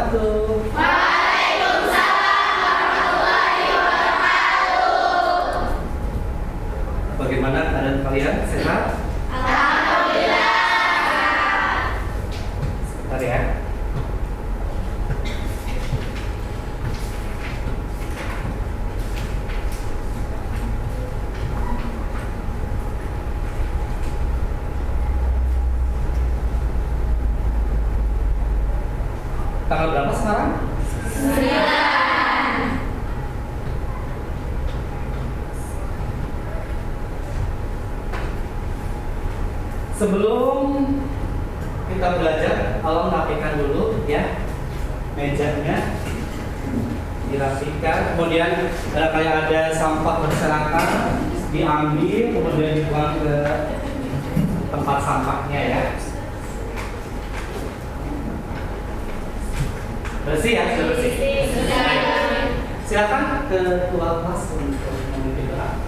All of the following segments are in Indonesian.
wabarakatuh. Waalaikumsalam warahmatullahi wabarakatuh. Bagaimana keadaan kalian? Sehat? Alhamdulillah. Sebentar ya. Tanggal berapa sekarang? 9. Sebelum kita belajar, tolong rapikan dulu ya mejanya, dirapikan. Kemudian barangkali ada sampah berserakan, diambil kemudian dibuang ke tempat sampahnya ya. Bersih ya, sudah bersih. Silakan ketua kelas untuk memimpin doa.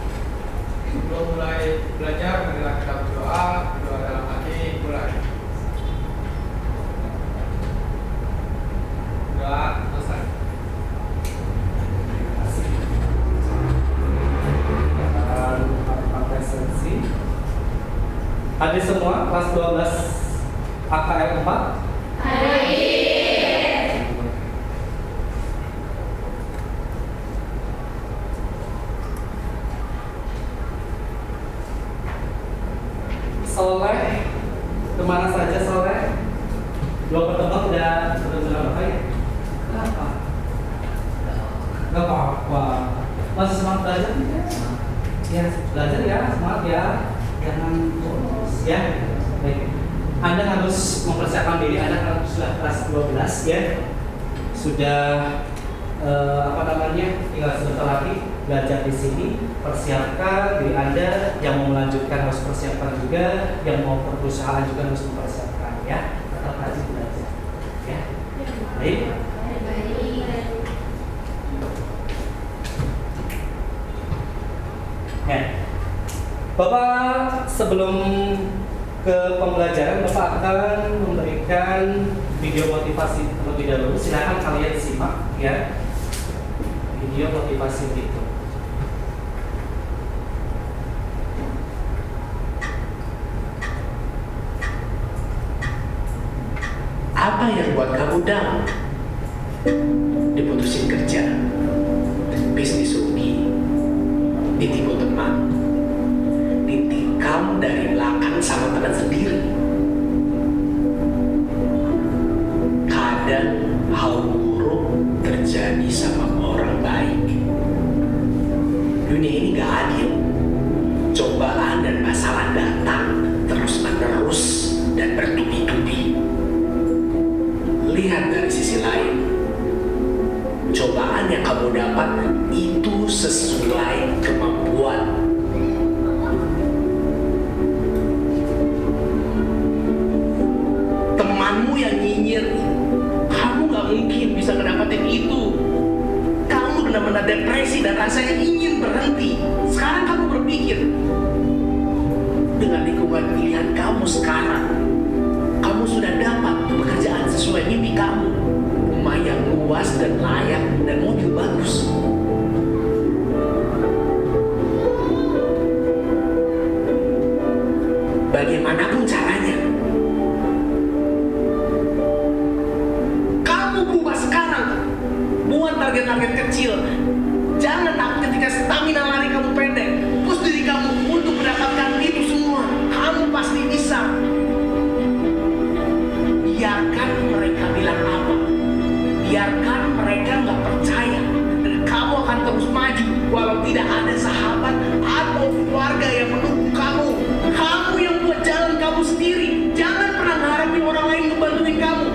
Sebelum mulai belajar, marilah kita berdoa dalam hati, mulai. Doa selesai. Terima kasih. Akan presensi. Hadir semua kelas 12 AKM 4. Soleh, kemana saja Soleh? Belum bertemu udah berapa ya? Kenapa? Gak apa-apa. Masih semangat belajar tidak? Ya, belajar ya, semangat ya. Jangan bolos ya. Baik. Anda harus mempersiapkan diri. Anda kan sudah kelas 12 ya. Sudah tinggal sebentar lagi belajar di sini. Persiapkan diri Anda, yang mau melanjutkan harus persiapkan juga, yang mau perusahaan juga harus mempersiapkan ya. Tetap rajin belajar ya. Baik. Ya. Bapak sebelum ke pembelajaran, Bapak akan memberikan video motivasi terlebih dahulu. Silakan kalian simak ya. Video motivasi itu. Apa yang buat kamu down? Diputusin kerja, bisnis rugi, ditipu teman, ditikam dari belakang sama teman sendiri. Kadang hal buruk terjadi sama orang baik. Dunia ini gak adil. Cobaan dan masalah datang terus-menerus dan bertubi-tubi. Lihat dari sisi lain, cobaan yang kamu dapat itu sesuai kemampuan. Temanmu yang nyinyir, kamu gak mungkin bisa ngedapetin itu. Kamu benar-benar depresi dan rasanya ingin berhenti. Sekarang kamu berpikir, dengan lingkungan pilihan kamu sekarang, kamu sudah dapat pekerjaan sesuai mimpi kamu, rumah yang luas dan layak, dan mobil bagus. Bagaimanapun caranya, kamu berubah sekarang. Buat target-target kecil. Jangan takut ketika stamina lari kamu pendek. Push diri kamu untuk mendapatkan itu semua. Kamu pasti bisa. Biarkan mereka bilang apa, biarkan mereka nggak percaya, dan kamu akan terus maju walau tidak ada sahabat atau keluarga yang mendukung kamu. Kamu yang buat jalan kamu sendiri. Jangan pernah mengharapin orang lain ngebantuin kamu.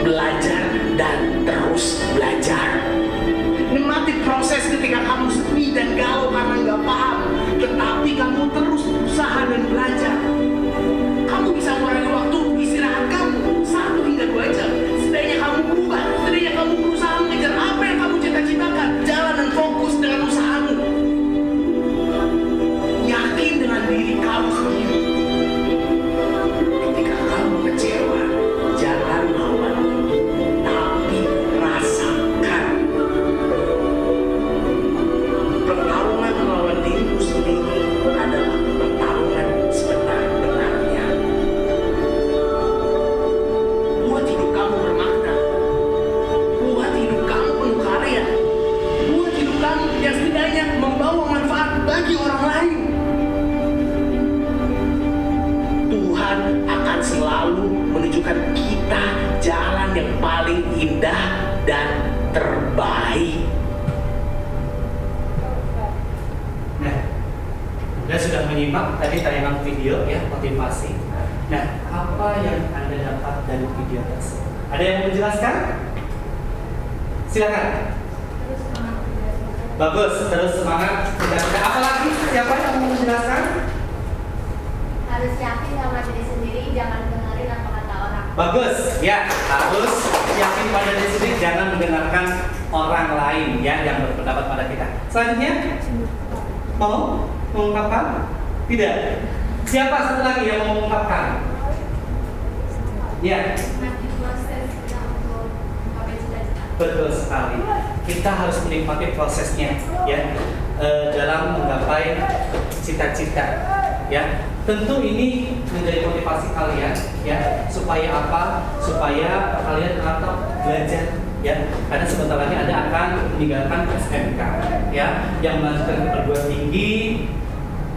Belajar dan terus belajar. Nikmati proses ketika kamu sepi dan galau karena nggak paham, tetapi kamu terus berusaha dan belajar. Kamu bisa mengurangi waktu istirahat kamu 1 hingga 2 jam. Setidaknya kamu berubah, setidaknya kamu berusaha mengejar apa yang kamu cita-citakan. Jalan dan fokus dengan usahamu. Yakin dengan diri kamu sendiri. Ketika kamu kecewa, jangan lawan jalan yang paling indah dan terbaik. Nah, Anda sudah menyimak tadi tayangan video ya, motivasi. Nah, apa yang Anda dapat dari video tersebut? Ada yang mau menjelaskan? Silakan. Bagus, terus semangat. Apa lagi? Siapa yang mau menjelaskan? Harus yakin sama diri sendiri, jangan dengerin apa kata orang. Bagus, ya harus yakin pada diri sendiri, jangan mendengarkan orang lain ya yang berpendapat pada kita. Selanjutnya, mau mengungkapkan? Tidak. Siapa satu lagi yang mau mengungkapkan? Ya. Nanti proses kita untuk mencapai cita-cita. Betul sekali. Kita harus menikmati prosesnya ya dalam menggapai cita-cita ya. Tentu ini menjadi motivasi kalian ya, supaya apa? Supaya kalian tetap belajar ya. Karena sebentar lagi Anda akan meninggalkan SMK ya, yang melanjutkan ke perguruan tinggi.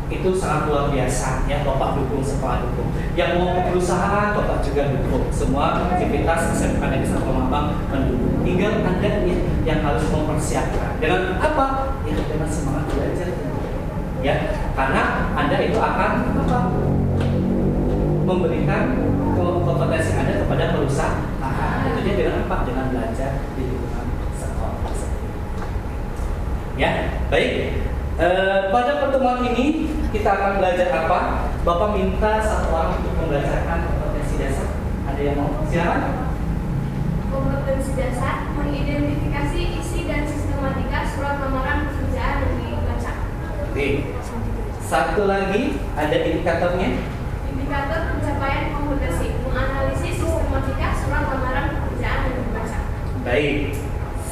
Itu sangat luar biasa ya, Bapak dukung, sekolah dukung. Yang mau ke perusahaan, Bapak juga dukung. Semua aktivitas SMK Negeri 1 Palembang mendukung. Tinggal Anda yang harus mempersiapkan. Dengan apa? Ya dengan semangat belajar. Ya, karena Anda itu akan apa? Memberikan kompetensi Anda kepada perusahaan. Tentunya dengan apa? Dengan belajar di lingkungan sekolah. Ya, baik. Pada pertemuan ini kita akan belajar apa? Bapak minta satu orang untuk membacakan kompetensi dasar. Ada yang mau? Silakan. Kompetensi dasar mengidentifikasi isi dan sistematika surat lamaran pekerjaan yang dibaca. Oke. Satu lagi ada indikatornya. Indikator pencapaian kompetensi menganalisis sistematika surat lamaran pekerjaan yang dibaca. Baik.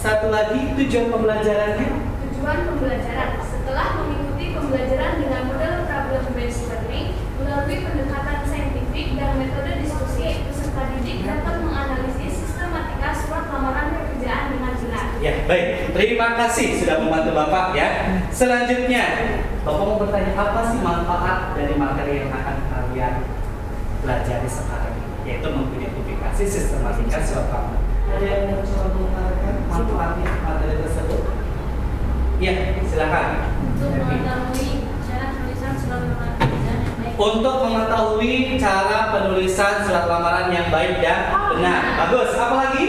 Satu lagi tujuan pembelajarannya. Tujuan pembelajaran setelah mengikuti pembelajaran dengan model problem based learning melalui pendekatan saintifik dan metode diskusi, peserta didik dapat menganalisis sistematika surat lamaran pekerjaan dengan benar. Ya, baik. Terima kasih sudah membantu Bapak ya. Selanjutnya, Bapak mau bertanya apa sih manfaat dari materi yang akan kalian pelajari sekarang ini? Yaitu mengidentifikasi sistematika surat lamaran. Ada yang mau coba mengatakan manfaatnya materi tersebut? Ya, silakan. Untuk mengetahui cara penulisan surat lamaran pekerjaan yang baik. Untuk mengetahui cara penulisan surat lamaran yang baik dan benar. Bagus. Apa lagi?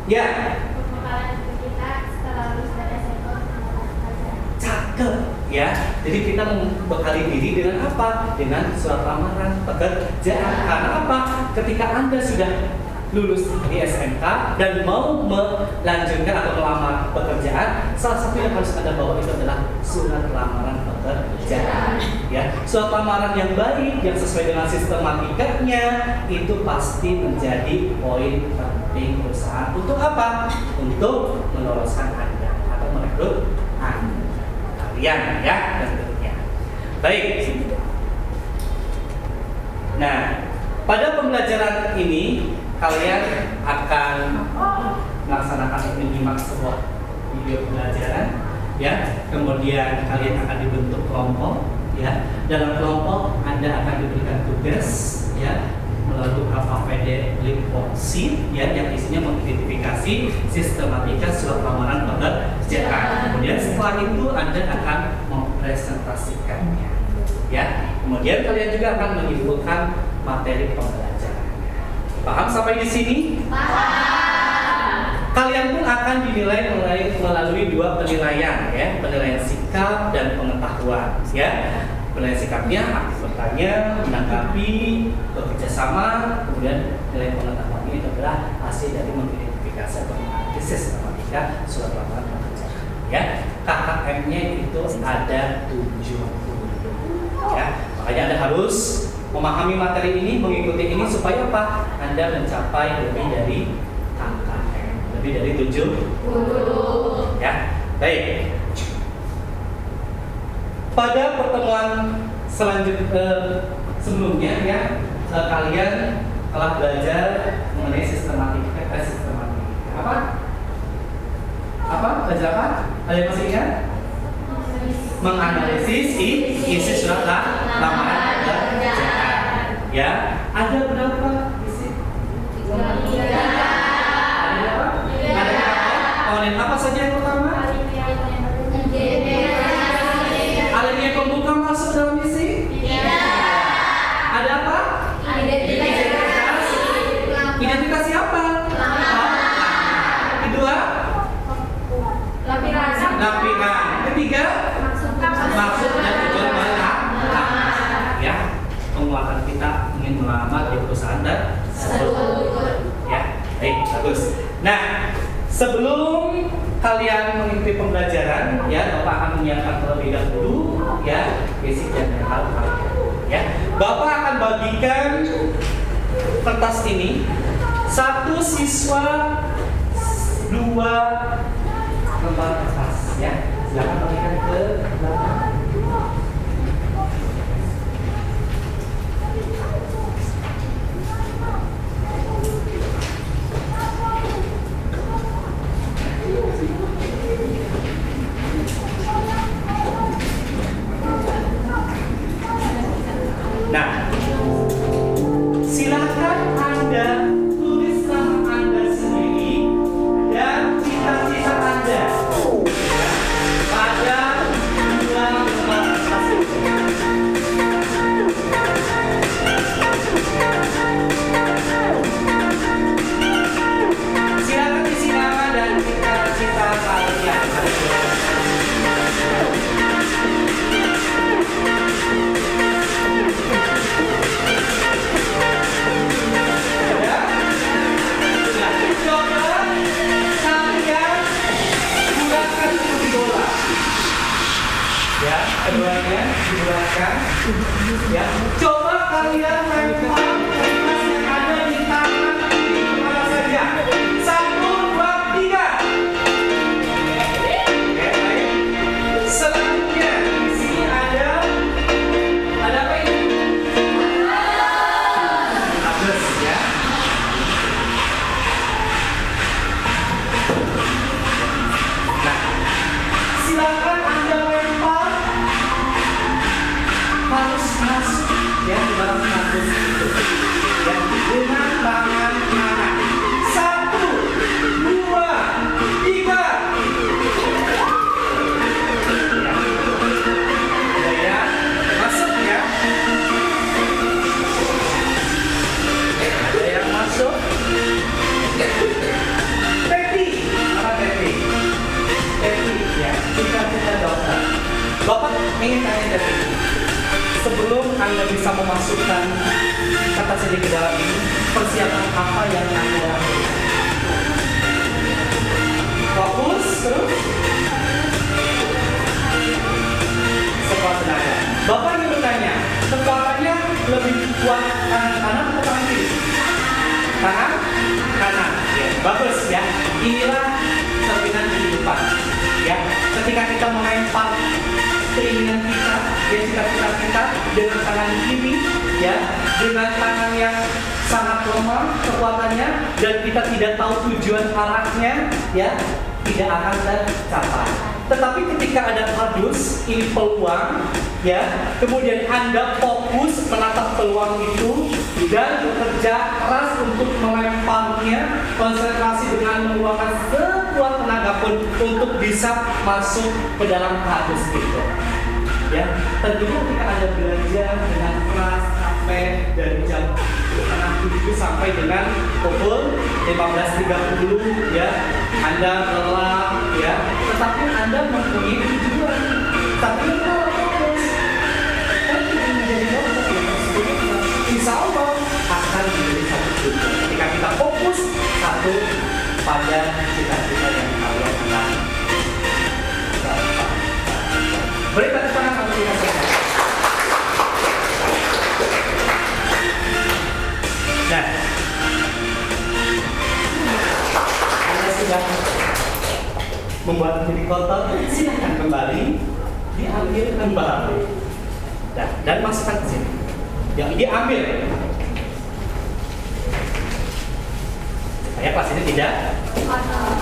Ya. Pembekalan kita setelah lulus dari SMK pelajaran. Cakep ya. Jadi kita membekali diri dengan apa? Dengan surat lamaran pekerjaan. Karena apa? Ketika Anda sudah lulus di SMK dan mau melanjutkan atau melamar pekerjaan, salah satu yang harus Anda bawa itu adalah surat lamaran pekerjaan. Ya, surat lamaran yang baik, yang sesuai dengan sistematikanya, itu pasti menjadi poin penting perusahaan. Untuk apa? Untuk meloloskan Anda atau merekrut Anda, kalian ya, dan tentunya. Baik. Nah, pada pembelajaran ini kalian akan melaksanakan menyimak sebuah video pembelajaran ya, kemudian kalian akan dibentuk kelompok ya. Dalam kelompok Anda akan diberikan tugas ya melalui APD Liposi ya, yang isinya mengidentifikasi sistematika surat lamaran pekerjaan. Kemudian setelah itu Anda akan mempresentasikannya ya. Kemudian kalian juga akan menyimpulkan materi pembelajaran. Paham sampai di sini? Paham. Kalian pun akan dinilai melalui dua penilaian ya, penilaian sikap dan pengetahuan ya. Penilaian sikapnya aktif bertanya, menanggapi, bekerja sama, kemudian nilai pengetahuannya itu adalah hasil dari mengidentifikasi atau menganalisis sistematika surat lamaran pekerjaan ya. KKM-nya itu ada 70 ya. Makanya Anda harus memahami materi ini, mengikuti ini supaya apa? Anda mencapai lebih dari KKM, lebih dari 70 ya. Baik. Pada pertemuan sebelumnya ya, kalian telah belajar mengenai sistematika. Apa? Belajar apa? Ada yang masih ingat? Menganalisis isi surat lamaran pekerjaan. Ya, ada berapa isi? 35. Kalian apa saja yang pertama? Alinea pembuka masuk dalam misi? Ada apa? Identitas siapa? Kedua? Lampiran. Ketiga? Maksud dan tujuan melamar. Ya, penguatan kita ingin melamar di perusahaan dan ya, baik, bagus. Nah, sebelum kalian mengikuti pembelajaran, ya, Bapak akan menyiapkan terlebih dahulu, ya, basic dan hal ya. Bapak akan bagikan kertas ini, satu siswa 2 lembar kertas, ya. Silakan bagikan ke belakang. Nah, silakan Anda tulis nama Anda sendiri dan cita-cita Anda pada 2 lembar kertas itu. Silakan isi nama dan cita-cita kalian. Ya, keduanya digunakan. Ya, coba kalian lempar kertas yang ada di tangan di mana saja. 1, 2, 3. Oke, baik. Selanjutnya di sini ada apa ini? Habis ya. Nah, silakan Anda lempar harus masuk ya di dalam kardus itu ya dengan tangan kanan. 1, 2, 3. Ya, masuk ya. Ada yang masuk. Tepi, apa Tepi? Tepi ya, cita-cita dokter. Bapak ingin tanya Tepi. Sebelum Anda bisa memasukkan kertas ini ke dalam ini, persiapan apa yang Anda lakukan? Fokus, terus sekuat tenaga. Bapak ingin bertanya, kekuatannya lebih kuat kanan atau tangan kiri? Kanan. Ya, bagus ya. Inilah cerminan kehidupan. Ya, ketika kita melempar keinginan kita, ya cita-cita kita dengan tangan kiri, ya dengan tangan yang sangat lemah kekuatannya, dan kita tidak tahu tujuan arahnya, ya tidak akan tercapai. Tetapi ketika ada kardus, ini peluang, ya kemudian Anda fokus menatap peluang itu dan bekerja keras untuk melemparnya, konsentrasi dengan mengeluarkan sekuat tenaga pun untuk bisa masuk ke dalam kardus itu. Ya, tentunya ketika Anda belajar dengan keras sampai dari jam 6.30 sampai dengan pukul 15.30, ya Anda lelah, ya tetapi Anda mempunyai tujuan. Tapi kalau fokus kan tidak menjadi dokter yang tersebut, insya Allah akan menjadi satu tujuan. Ketika kita fokus satu pada cita-cita yang kalian akan capai. Beri tepuk tangan kalau kita selesai. Nah, Anda sudah membuat menjadi kotor, silakan kembali, diambil kembali, dan masukkan ke sini. Yang diambil, supaya kelas ini tidak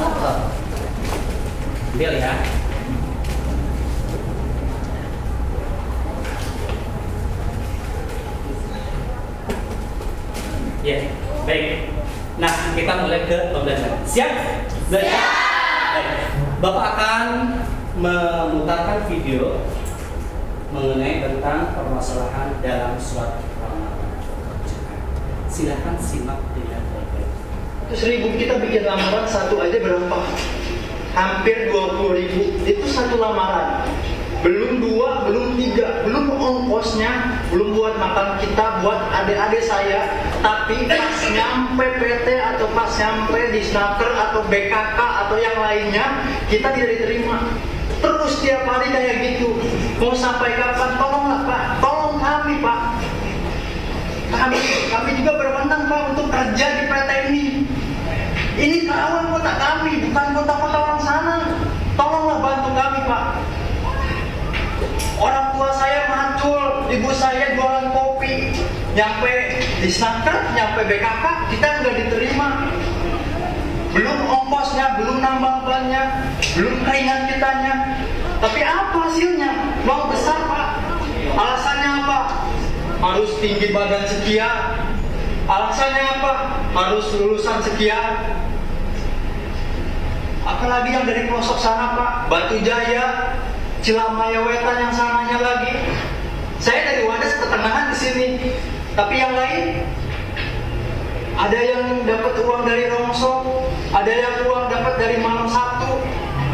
kotor. Ambil ya. Ya, baik. Nah, kita mulai ke pembelajaran. Siap? Belajar? Bapak akan memutarkan video mengenai tentang permasalahan dalam surat lamaran pekerjaan. Silakan simak dengan baik-baik. Terus ribu kita bikin lamaran satu aja berapa? Hampir 20.000. Itu satu lamaran. Belum 2, belum 3, belum ongkosnya, belum buat makan kita, buat adik-adik saya. Tapi pas nyampe PT atau pas nyampe di Snaker atau BKK atau yang lainnya, kita tidak diterima. Terus tiap hari kayak gitu. Mau sampai kapan? Tolonglah Pak, tolong kami Pak. Kami juga berwenang Pak untuk kerja di PT ini. Ini Karawang kota kami, bukan kota-kota orang sana. Tolonglah bantu kami Pak. Orang tua saya macul, ibu saya jualan kopi. Nyampe di Snaker, nyampe BKK, kita nggak diterima. Belum ongkosnya, belum nambah bannya, belum keringat kitanya. Tapi apa hasilnya? Uang besar Pak. Alasannya apa? Harus tinggi badan sekian. Alasannya apa? Harus lulusan sekian. Apalagi yang dari pelosok sana Pak, Batu Jaya, Cilamaya Wetan yang sananya lagi. Saya dari Wadas ketengahan di sini. Tapi yang lain, ada yang dapat uang dari Rongsok, ada yang uang dapat dari Malam Sabtu,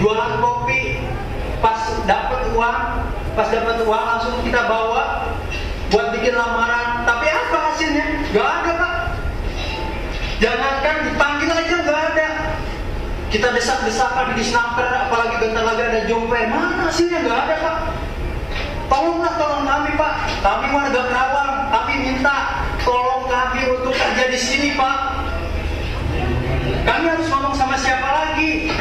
jualan kopi. Pas dapat uang langsung kita bawa buat bikin lamaran. Tapi apa hasilnya? Gak ada Pak. Jangankan dipanggil aja gak ada. Kita desak-desakan di Snaker, apalagi bentar lagi ada job fair. Mana hasilnya? Gak ada Pak. Tolong kami Pak. Kami warga Karawang. Kami minta tolong kami untuk kerja di sini Pak. Kami harus ngomong sama siapa lagi?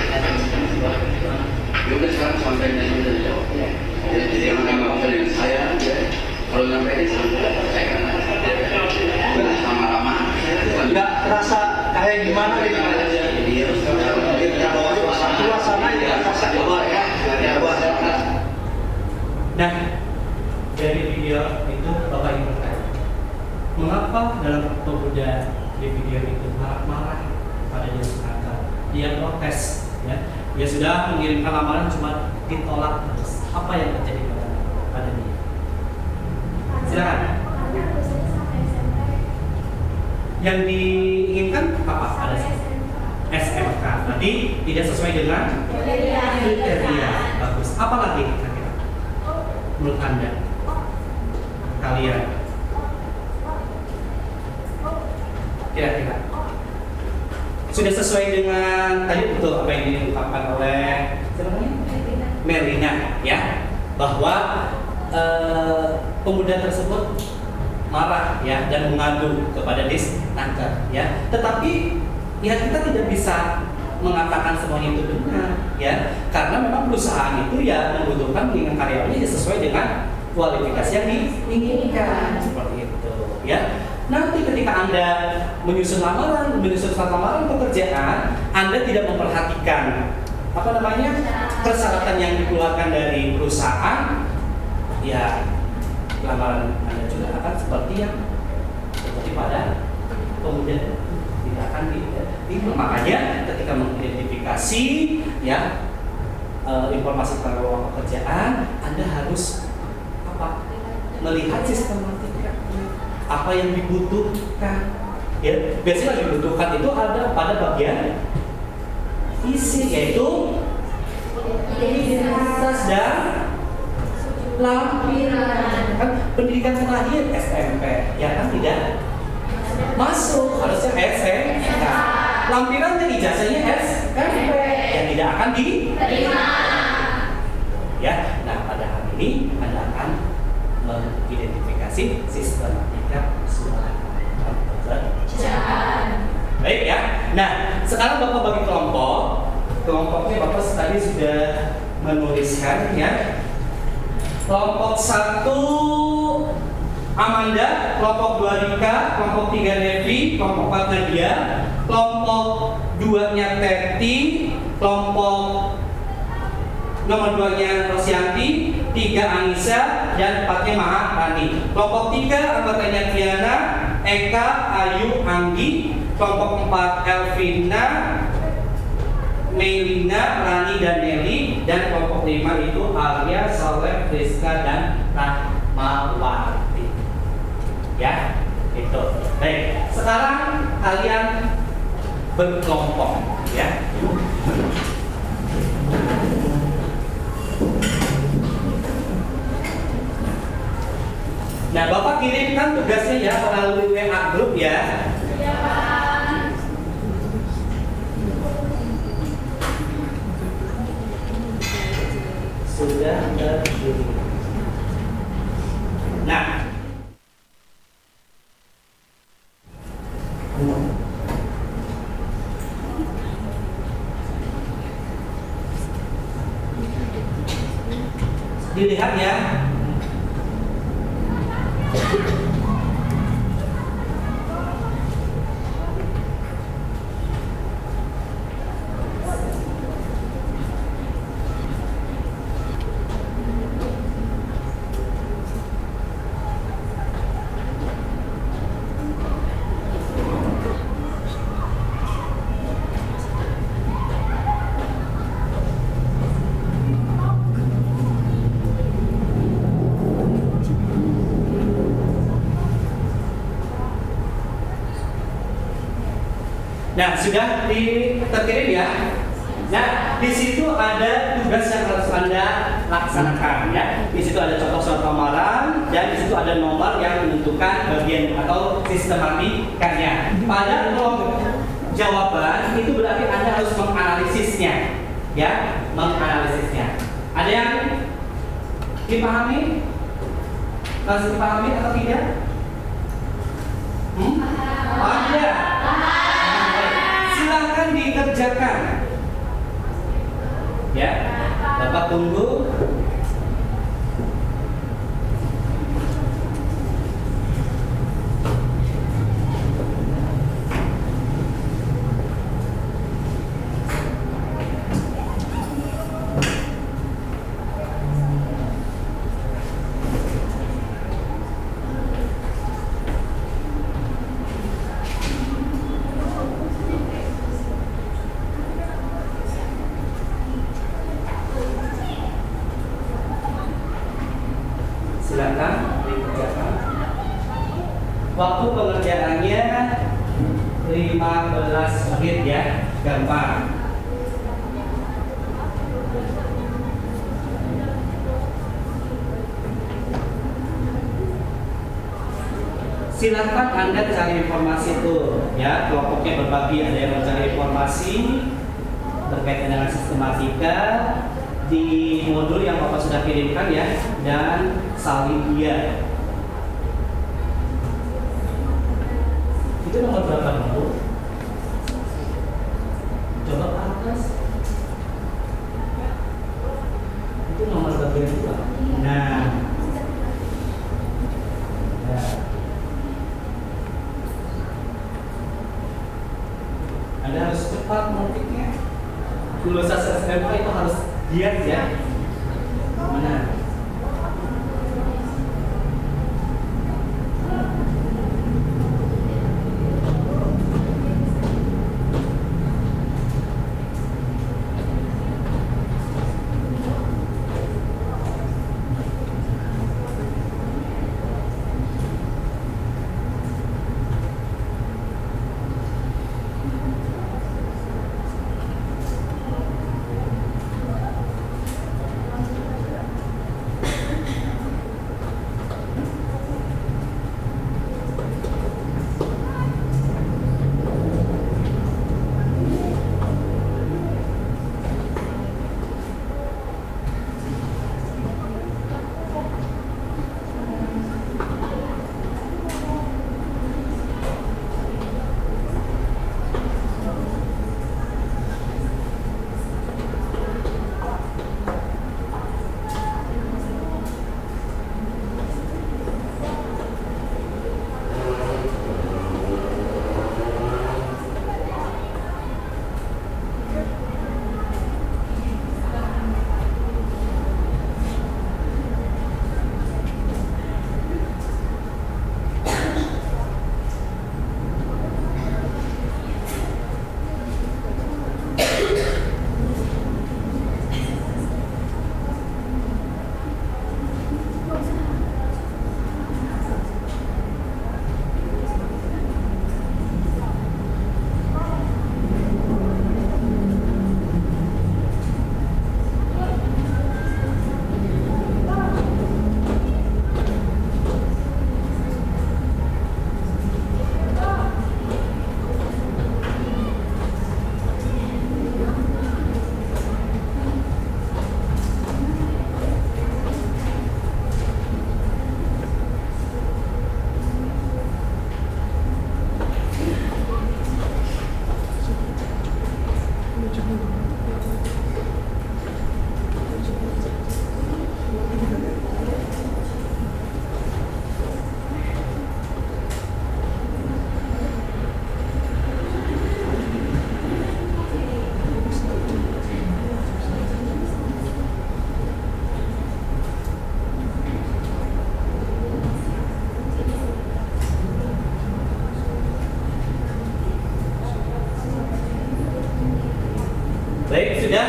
Yaudah sekarang sampaikan aja udah jawab. Jadi yang nggak mau dengan saya, ya. Kalau sampai di sana, saya kan udah sama lama. Nggak terasa kayak gimana gitu. Suasana ya rasa coba ya. Nah, dari video itu Bapak Ibu bertanya, mengapa dalam pemuda di video itu marah-marah pada dia protes, ya? Dia sudah mengirimkan lamaran cuma ditolak terus. Apa yang terjadi pada dia? Silakan. Yang diinginkan apa? Ada SMK. Berarti tidak sesuai dengan kriteria. Bagus. Apa lagi kira-kira? Menurut Anda? Kalian? Kira-kira? Sudah sesuai dengan tadi betul apa yang diungkapkan oleh Merlina, ya, bahwa pemuda tersebut marah, ya, dan mengadu kepada Disnaker, ya. Tetapi ya kita tidak bisa mengatakan semuanya itu benar, ya, karena memang perusahaan itu ya membutuhkan mengingat karyawannya sesuai dengan kualifikasi yang diinginkan, seperti itu, ya. Nanti ketika Anda menyusun surat lamaran pekerjaan, Anda tidak memperhatikan persyaratan yang dikeluarkan dari perusahaan, ya lamaran Anda juga akan seperti pada pemuda, tidak akan makanya ketika mengidentifikasi, ya, informasi tentang lowongan pekerjaan, Anda harus melihat sistematika. Apa yang dibutuhkan, ya, biasanya yang dibutuhkan itu ada pada bagian isi, yaitu identitas dan lampiran. Kan pendidikan terakhir SMP, ya kan tidak masuk, harusnya SMK. Lampirannya ijazahnya SMP, yang tidak akan diterima. Ya, nah pada hari ini Anda akan mengidentifikasi sistematika surat pekerjaan. Baik, ya. Nah, sekarang Bapak bagi kelompok. Kelompoknya Bapak tadi sudah menuliskan, ya. Kelompok 1 Amanda, kelompok 2 Rika, kelompok 3 Devi, kelompok 4 Nadia, kelompok 2-nya Teti, kelompok nomor 2-nya Rosyanti, 3 Anissa, dan 4-nya Maharani. Kelompok 3 anggotanya Tiana, Eka, Ayu, Anggi. Kelompok 4 Elvina, Melina, Rani, dan Nelly. Dan kelompok 5 itu Alia, Saleh, Rizka, dan Rahmawati. Ya, itu. Baik, sekarang kalian berkelompok, ya. Nah, Bapak kirimkan tugasnya ya melalui WA grup ya. Sudah terkirim. Nah, dilihat ya. Nah, sudah terkirim ya. Nah, di situ ada tugas yang harus Anda laksanakan ya. Di situ ada contoh surat lamaran dan di situ ada nomor yang menentukan bagian atau sistematikanya. Pada kelompok jawaban itu berarti Anda harus menganalisisnya ya, menganalisisnya. Ada yang dipahami? Harus dipahami atau tidak? Ada. Silakan dikerjakan. Ya, Bapak tunggu. Silakan dikerjakan. Waktu pengerjaannya 15 menit ya, gampang. Silakan Anda cari informasi itu ya, kelompoknya berbagi, ada yang mencari informasi berkaitan dengan sistematika di modul yang Bapak sudah kirimkan ya, dan salin dia. Itu nomor berapa Bu? Coba ke atas. Itu nomor bagian 2. Nah. Ya. Anda harus cepat mengetiknya. Lulusan SMA itu harus giat ya. Mana? Baik, sudah?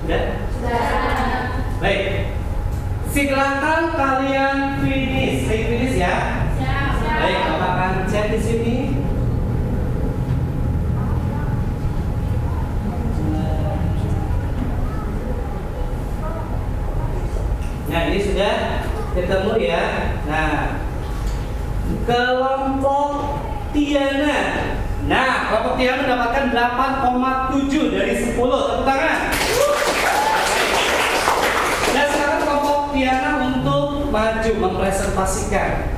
Sudah? Baik. Silakan kalian finish. Finish ya. Baik, Bapak akan cek di sini. Nah, ini sudah ketemu ya. Nah, kelompok Tiana. Nah, kelompok Tiana mendapatkan 8,7 dari 10. Tepuk tangan. Dan sekarang kelompok Tiana untuk maju mempresentasikan.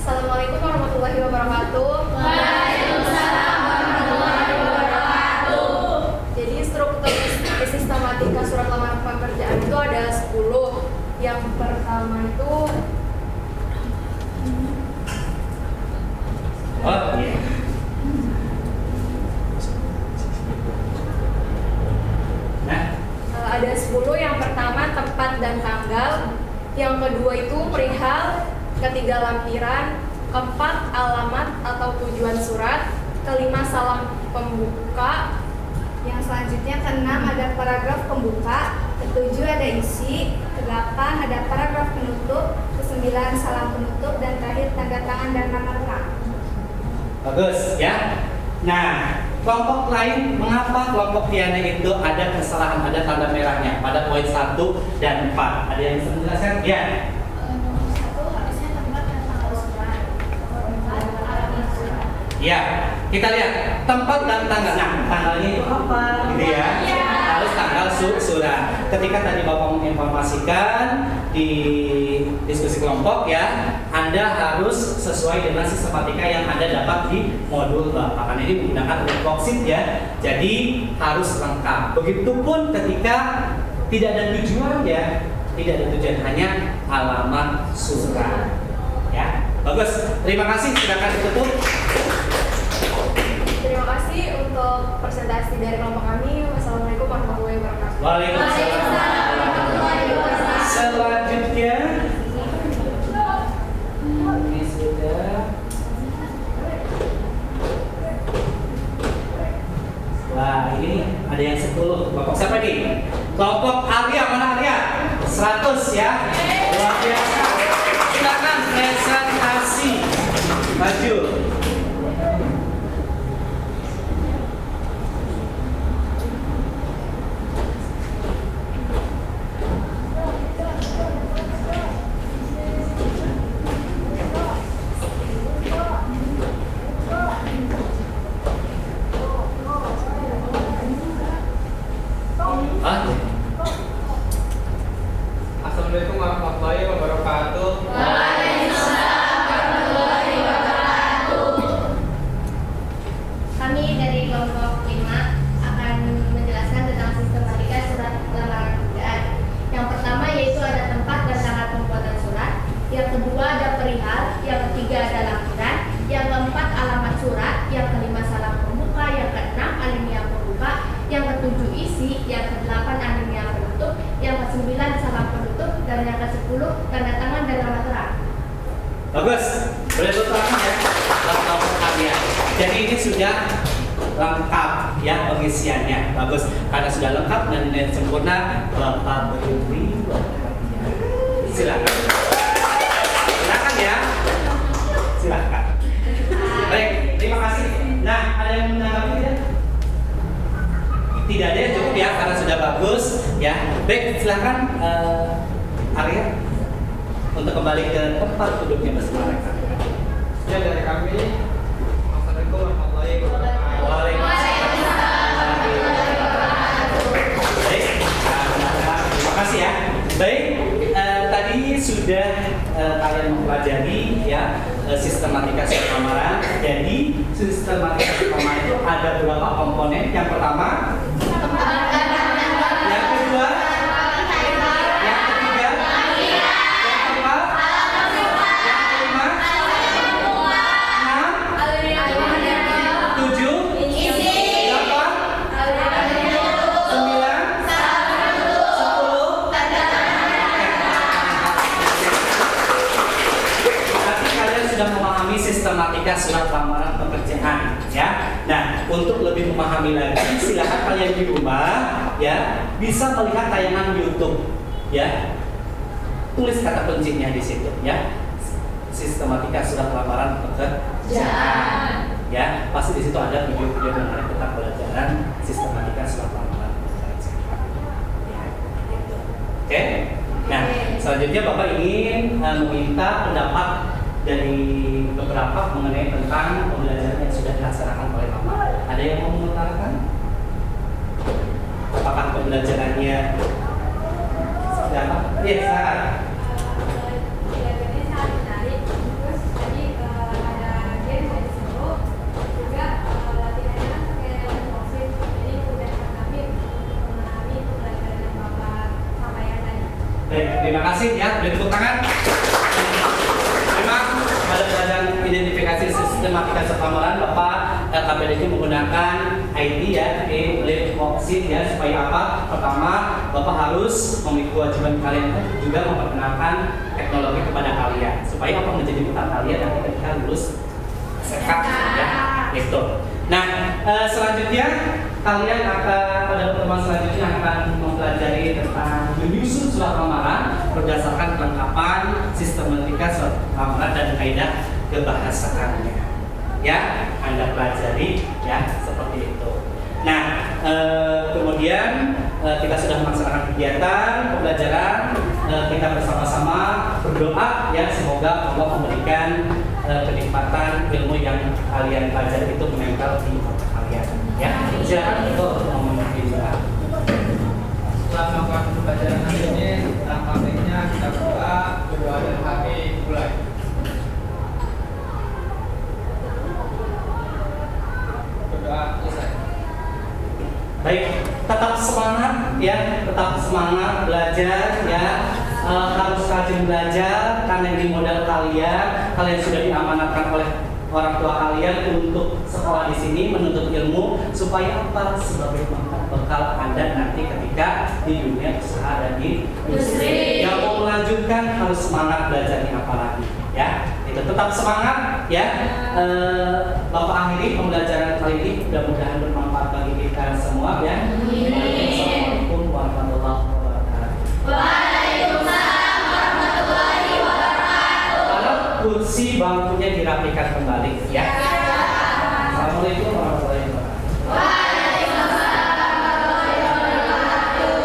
Assalamualaikum warahmatullahi wabarakatuh. Waalaikumsalam warahmatullahi wabarakatuh. Jadi struktur sistematika surat lamaran pekerjaan itu ada 10. Yang pertama itu ada 10. Yang pertama tempat dan tanggal. Yang kedua itu perihal. Ketiga lampiran. Keempat alamat atau tujuan surat. Kelima salam pembuka. Yang selanjutnya keenam ada paragraf pembuka. Ketujuh ada isi. Kedelapan ada paragraf penutup. Kesembilan salam penutup. Dan terakhir tanda tangan dan nama rekan. Bagus ya. Nah, kelompok lain, mengapa kelompok Tiana itu ada kesalahan, ada tanda merahnya pada poin 1 dan 4? Ada yang bisa menjelaskan? Ya. Nomor 1 harusnya tempat dan tanggal surat. Nomor 4 alamat surat. Ya, kita lihat tempat dan tanggal. Nah, tanggalnya itu apa? Gitu ya. Harus tanggal surat. Ketika tadi Bapak menginformasikan di diskusi kelompok ya, Anda harus sesuai dengan sistematika yang Anda dapat di modul Bapak. Karena ini menggunakan worksheet ya, jadi harus lengkap. Begitupun ketika tidak ada tujuan ya, tidak ada tujuan, hanya alamat surat. Ya, bagus. Terima kasih. Silakan ditutup. Terima kasih untuk presentasi dari kelompok kami. Wassalamualaikum warahmatullahi wabarakatuh. Waalaikumsalam warahmatullahi wabarakatuh. Selanjutnya ini sudah. Wah, ini ada yang 10. Kelompok siapa nih? Kelompok Arya, mana Arya? 100 ya. Luar biasa. Silakan presentasi. Maju. Assalamualaikum warahmatullahi wabarakatuh. Kami dari kelompok 5 akan menjelaskan tentang sistematika surat lamaran pekerjaan. Yang pertama yaitu ada tempat dan tanggal pembuatan surat. Yang kedua ada perihal. Yang ketiga ada lampiran. Yang keempat alamat surat. Yang kelima salam pembuka. Yang keenam alinea pembuka. Yang ketujuh isi. Yang kedelapan alinea penutup. Yang kesembilan salam penutup. Dan yang ke-10 tanda tangan dan nama terang. Bagus. Boleh bertanya ya. Kelompok Arya. Jadi ini sudah lengkap ya pengisiannya. Bagus. Karena sudah lengkap dan sempurna, Bapak beri silakan. Silakan ya. Silakan. Baik, terima kasih. Nah, ada yang menanggapi ya? Tidak ada, cukup ya karena sudah bagus ya. Baik, silakan Arya untuk kembali ke tempat duduknya bersama rekan. Ya, dari kami. Assalamualaikum warahmatullahi wabarakatuh. Waalaikumsalam. Baik, terima kasih ya. Baik, tadi sudah kalian mempelajari ya sistematika surat lamaran. Jadi sistematika surat lamaran itu ada beberapa komponen. Yang pertama, yang kedua, yang ketiga, yang keempat, yang kelima, 6, 7, 8, untuk lebih memahami lagi, silakan kalian di rumah ya bisa melihat tayangan YouTube ya. Tulis kata kuncinya di situ ya. Sistematika surat lamaran pekerjaan. Ya, pasti di situ ada video-video menarik tentang pelajaran sistematika surat lamaran pekerjaan. Ya, gitu. Oke. Nah, selanjutnya Bapak ingin meminta pendapat dari beberapa mengenai tentang pembelajaran yang sudah dilaksanakan oleh Bapak. Ada yang mau mengutarakan? Apakah pembelajarannya seperti apa? Iya, silakan. Kelihatannya sangat menarik. Terus tadi ada game yang disuruh juga latihannya kan pakai fosil. Jadi udah kami untuk memahami pembelajaran yang Bapak sampaikan tadi. Baik, terima kasih ya. Beri tepuk tangan. Memang pada pelajaran identifikasi sistematika lamaran Bapak KPDQ menggunakan IT ya, Live Worksheet ya, supaya apa? Pertama, Bapak harus memiliki kewajiban kalian juga memperkenalkan teknologi kepada kalian supaya apa menjadi bekal kalian nanti ketika lulus SMK ya, gitu. Nah, selanjutnya kalian akan pada pertemuan selanjutnya akan mempelajari tentang menyusun surat lamaran berdasarkan kelengkapan sistematika surat lamaran dan kaidah kebahasaannya. Ya, Anda pelajari ya seperti itu. Nah, kemudian kita sudah melaksanakan kegiatan pembelajaran, kita bersama-sama berdoa ya semoga Allah memberikan kenikmatan ilmu yang kalian pelajari itu menempel di otak kalian. Ya, silakan untuk memimpin doa. Setelah melakukan pembelajaran hari ini, tentang prakteknya kita berdoa dan kami mulai. Berdoa selesai. Baik, tetap semangat ya, tetap semangat belajar ya. Harus rajin belajar karena ini modal kalian. Kalian sudah diamanatkan oleh orang tua kalian untuk sekolah di sini menuntut ilmu supaya apa? Sebagai bekal Anda nanti ketika di dunia usaha dan di industri. Yang mau melanjutkan harus semangat belajarnya apalagi ya. Itu tetap semangat ya. Bapak akhiri pembelajaran kali ini, mudah-mudahan bermanfaat bagi kita semua ya. Assalamualaikum warahmatullahi wabarakatuh. Waalaikumsalam warahmatullahi wabarakatuh. Kalau kursi bangkunya dirapikan kembali ya. Assalamualaikum warahmatullahi wabarakatuh. Waalaikumsalam warahmatullahi wabarakatuh.